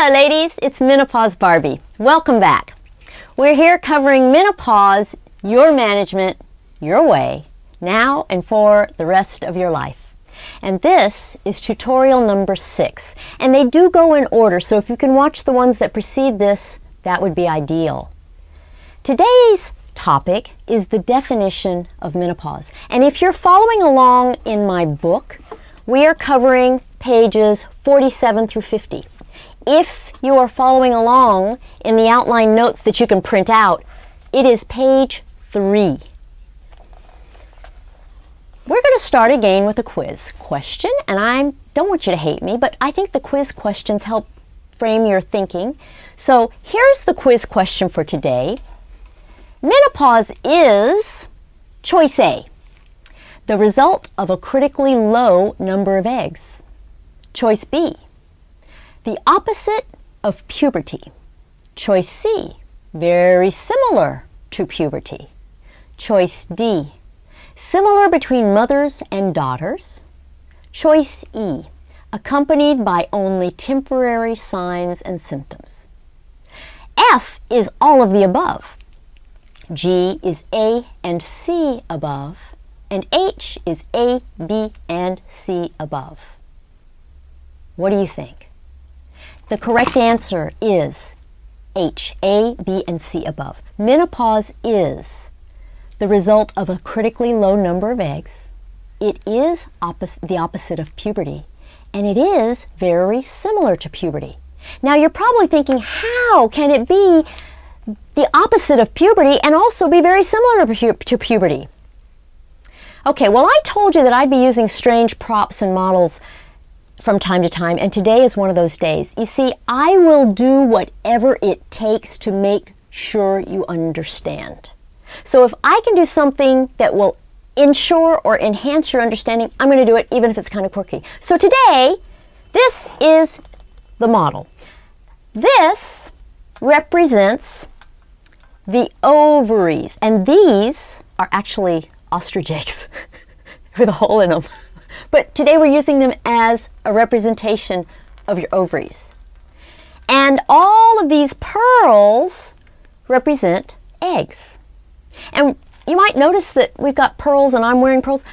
Hello ladies, it's Menopause Barbie. Welcome back. We're here covering menopause, your management, your way, now and for the rest of your life. And this is tutorial number 6. And they do go in order, so if you can watch the ones that precede this, that would be ideal. Today's topic is the definition of menopause. And if you're following along in my book, we are covering pages 47 through 50. If you are following along in the outline notes that you can print out, it is page 3. We're going to start again with a quiz question, and I don't want you to hate me, but I think the quiz questions help frame your thinking. So here's the quiz question for today. Menopause is, choice A, the result of a critically low number of eggs. Choice B, the opposite of puberty. Choice C, very similar to puberty. Choice D, similar between mothers and daughters. Choice E, accompanied by only temporary signs and symptoms. F is all of the above. G is A and C above, and H is A, B, and C above. What do you think? The correct answer is H, A, B, and C above. Menopause is the result of a critically low number of eggs. It is the opposite of puberty, and it is very similar to puberty. Now you're probably thinking, how can it be the opposite of puberty and also be very similar to puberty? Okay, well, I told you that I'd be using strange props and models from time to time, and today is one of those days. You see, I will do whatever it takes to make sure you understand. So if I can do something that will ensure or enhance your understanding, I'm going to do it even if it's kind of quirky. So today, this is the model. This represents the ovaries, and these are actually ostrich eggs with a hole in them. But today we're using them as a representation of your ovaries. And all of these pearls represent eggs. And you might notice that we've got pearls and I'm wearing pearls.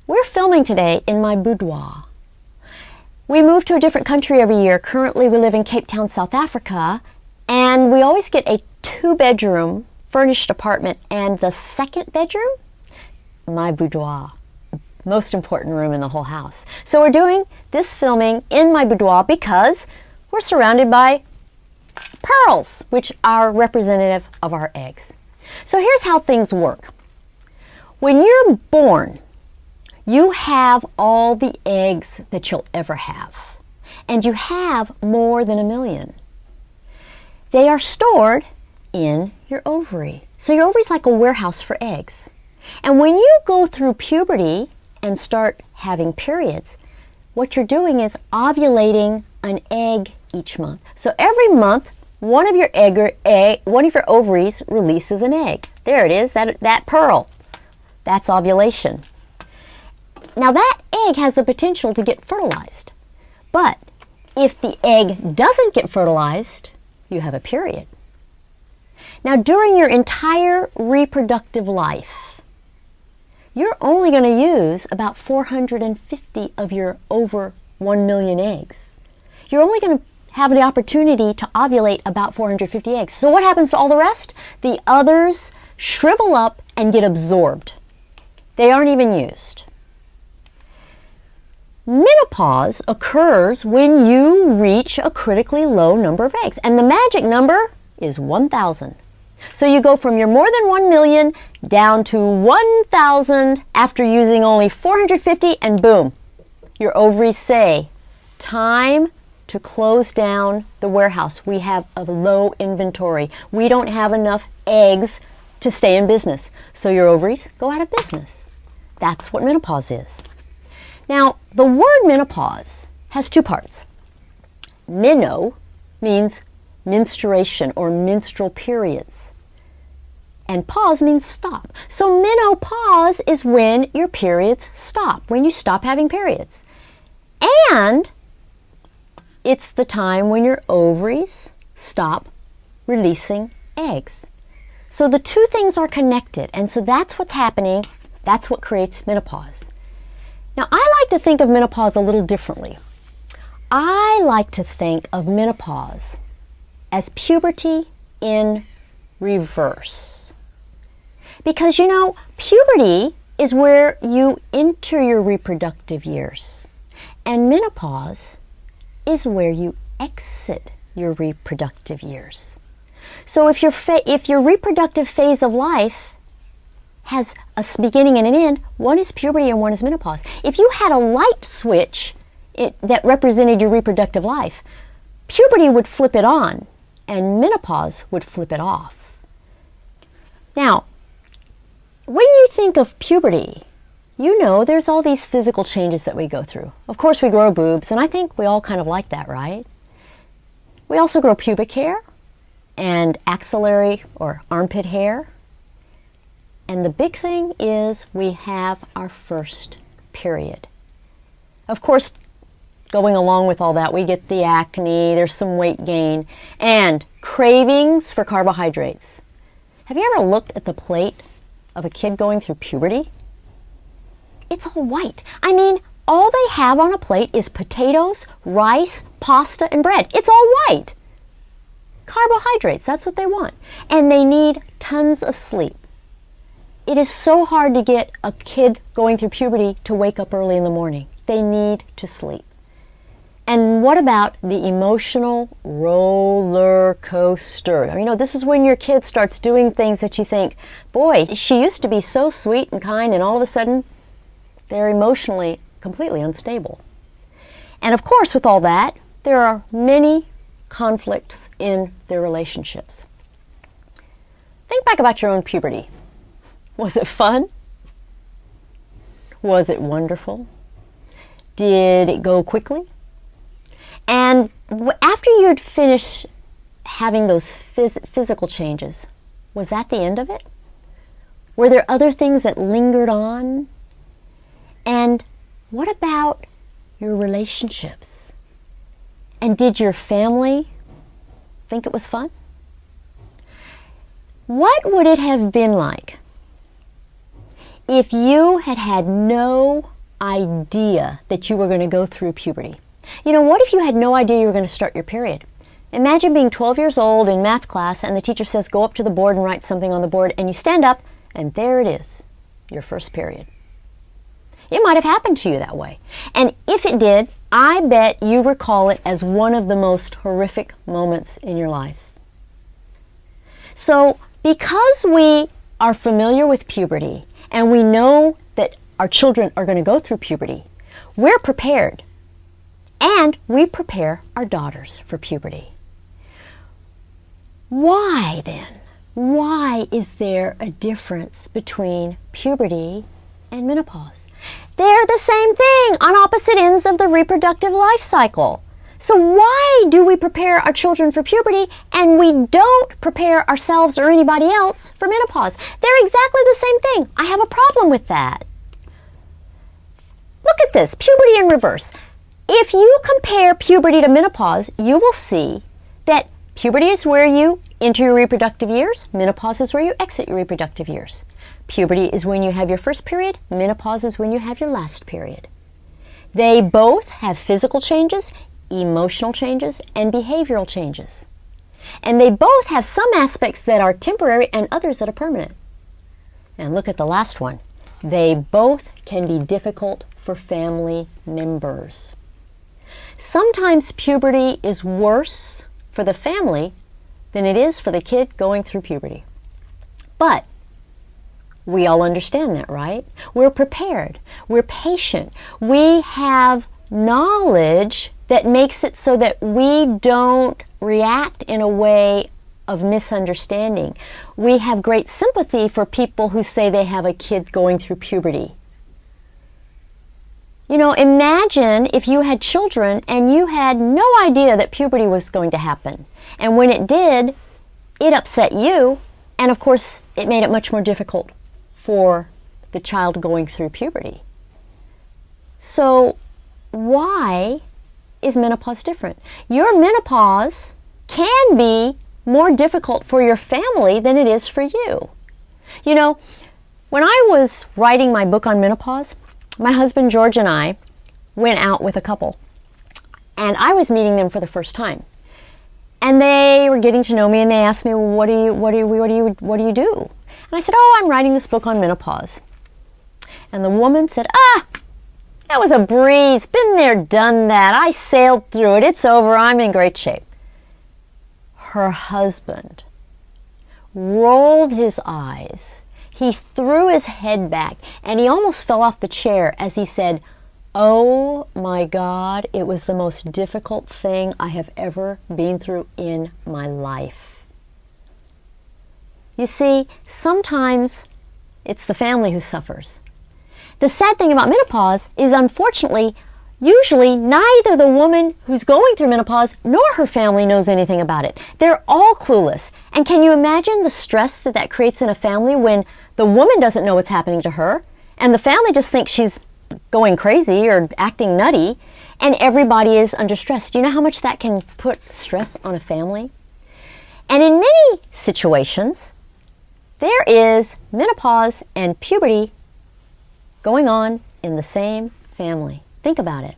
We're filming today in my boudoir. We move to a different country every year. Currently we live in Cape Town, South Africa, and we always get a 2-bedroom furnished apartment, and the second bedroom, my boudoir. Most important room in the whole house. So we're doing this filming in my boudoir because we're surrounded by pearls, which are representative of our eggs. So here's how things work. When you're born, you have all the eggs that you'll ever have, and you have more than 1 million. They are stored in your ovary. So your ovary is like a warehouse for eggs. And when you go through puberty and start having periods, what you're doing is ovulating an egg each month. So every month, one of your ovaries releases an egg. There it is, that pearl. That's ovulation. Now that egg has the potential to get fertilized. But if the egg doesn't get fertilized, you have a period. Now during your entire reproductive life, you're only going to use about 450 of your over 1 million eggs. You're only going to have the opportunity to ovulate about 450 eggs. So what happens to all the rest? The others shrivel up and get absorbed. They aren't even used. Menopause occurs when you reach a critically low number of eggs, and the magic number is 1,000. So you go from your more than 1 million down to 1,000 after using only 450, and boom, your ovaries say, time to close down the warehouse. We have a low inventory. We don't have enough eggs to stay in business. So your ovaries go out of business. That's what menopause is. Now, the word menopause has 2 parts. Meno means menstruation or menstrual periods. And pause means stop. So menopause is when your periods stop, when you stop having periods. And It's the time when your ovaries stop releasing eggs. So the two things are connected, and so that's what's happening. That's what creates menopause. Now, I like to think of menopause a little differently. I like to think of menopause as puberty in reverse. Because, you know, puberty is where you enter your reproductive years, and menopause is where you exit your reproductive years. So if your reproductive phase of life has a beginning and an end, one is puberty and one is menopause. If you had a light switch that represented your reproductive life, puberty would flip it on and menopause would flip it off. Now, when you think of puberty, you know there's all these physical changes that we go through. Of course, we grow boobs, and I think we all kind of like that, right? We also grow pubic hair and axillary or armpit hair. And the big thing is we have our first period. Of course, going along with all that, we get the acne, there's some weight gain, and cravings for carbohydrates. Have you ever looked at the plate of a kid going through puberty? It's all white. I mean, all they have on a plate is potatoes, rice, pasta, and bread. It's all white. Carbohydrates, that's what they want. And they need tons of sleep. It is so hard to get a kid going through puberty to wake up early in the morning. They need to sleep. And what about the emotional roller coaster? You know, this is when your kid starts doing things that you think, boy, she used to be so sweet and kind, and all of a sudden, they're emotionally completely unstable. And of course, with all that, there are many conflicts in their relationships. Think back about your own puberty. Was it fun? Was it wonderful? Did it go quickly? And after you'd finished having those physical changes, was that the end of it? Were there other things that lingered on? And what about your relationships? And did your family think it was fun? What would it have been like if you had had no idea that you were going to go through puberty? You know, what if you had no idea you were going to start your period? Imagine being 12 years old in math class and the teacher says, go up to the board and write something on the board, and you stand up and there it is, your first period. It might have happened to you that way. And if it did, I bet you recall it as one of the most horrific moments in your life. So, because we are familiar with puberty and we know that our children are going to go through puberty, we're prepared. And we prepare our daughters for puberty. Why then? Why is there a difference between puberty and menopause? They're the same thing on opposite ends of the reproductive life cycle. So why do we prepare our children for puberty and we don't prepare ourselves or anybody else for menopause? They're exactly the same thing. I have a problem with that. Look at this, puberty in reverse. If you compare puberty to menopause, you will see that puberty is where you enter your reproductive years, menopause is where you exit your reproductive years. Puberty is when you have your first period, menopause is when you have your last period. They both have physical changes, emotional changes, and behavioral changes. And they both have some aspects that are temporary and others that are permanent. And look at the last one. They both can be difficult for family members. Sometimes puberty is worse for the family than it is for the kid going through puberty. But we all understand that, right? We're prepared. We're patient. We have knowledge that makes it so that we don't react in a way of misunderstanding. We have great sympathy for people who say they have a kid going through puberty. You know, imagine if you had children and you had no idea that puberty was going to happen. And when it did, it upset you. And of course, it made it much more difficult for the child going through puberty. So why is menopause different? Your menopause can be more difficult for your family than it is for you. You know, when I was writing my book on menopause, my husband George and I went out with a couple, and I was meeting them for the first time. And they were getting to know me, and they asked me, well, what do you do? And I said, oh, I'm writing this book on menopause. And the woman said, that was a breeze. Been there, done that. I sailed through it. It's over. I'm in great shape. Her husband rolled his eyes. He threw his head back, and he almost fell off the chair as he said, oh my God, it was the most difficult thing I have ever been through in my life. You see, sometimes it's the family who suffers. The sad thing about menopause is, unfortunately, usually neither the woman who's going through menopause nor her family knows anything about it. They're all clueless. And can you imagine the stress that that creates in a family when the woman doesn't know what's happening to her, and the family just thinks she's going crazy or acting nutty, and everybody is under stress? Do you know how much that can put stress on a family? And in many situations, there is menopause and puberty going on in the same family. Think about it.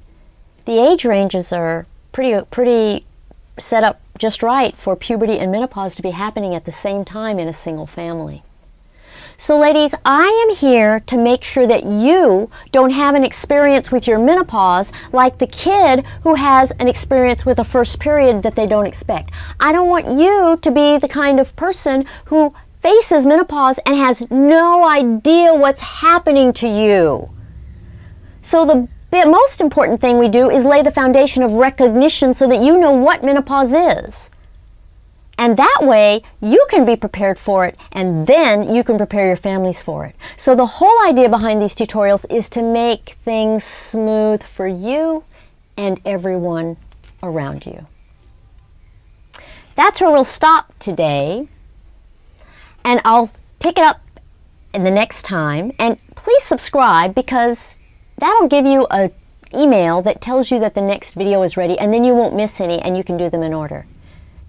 The age ranges are pretty set up just right for puberty and menopause to be happening at the same time in a single family. So ladies, I am here to make sure that you don't have an experience with your menopause like the kid who has an experience with a first period that they don't expect. I don't want you to be the kind of person who faces menopause and has no idea what's happening to you. So the most important thing we do is lay the foundation of recognition so that you know what menopause is. And that way, you can be prepared for it, and then you can prepare your families for it. So the whole idea behind these tutorials is to make things smooth for you and everyone around you. That's where we'll stop today, and I'll pick it up in the next time. And please subscribe, because that'll give you an email that tells you that the next video is ready, and then you won't miss any, and you can do them in order.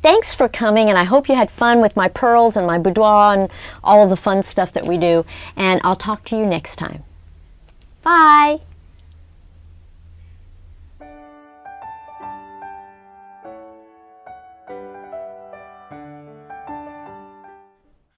Thanks for coming, and I hope you had fun with my pearls and my boudoir and all of the fun stuff that we do, and I'll talk to you next time. Bye!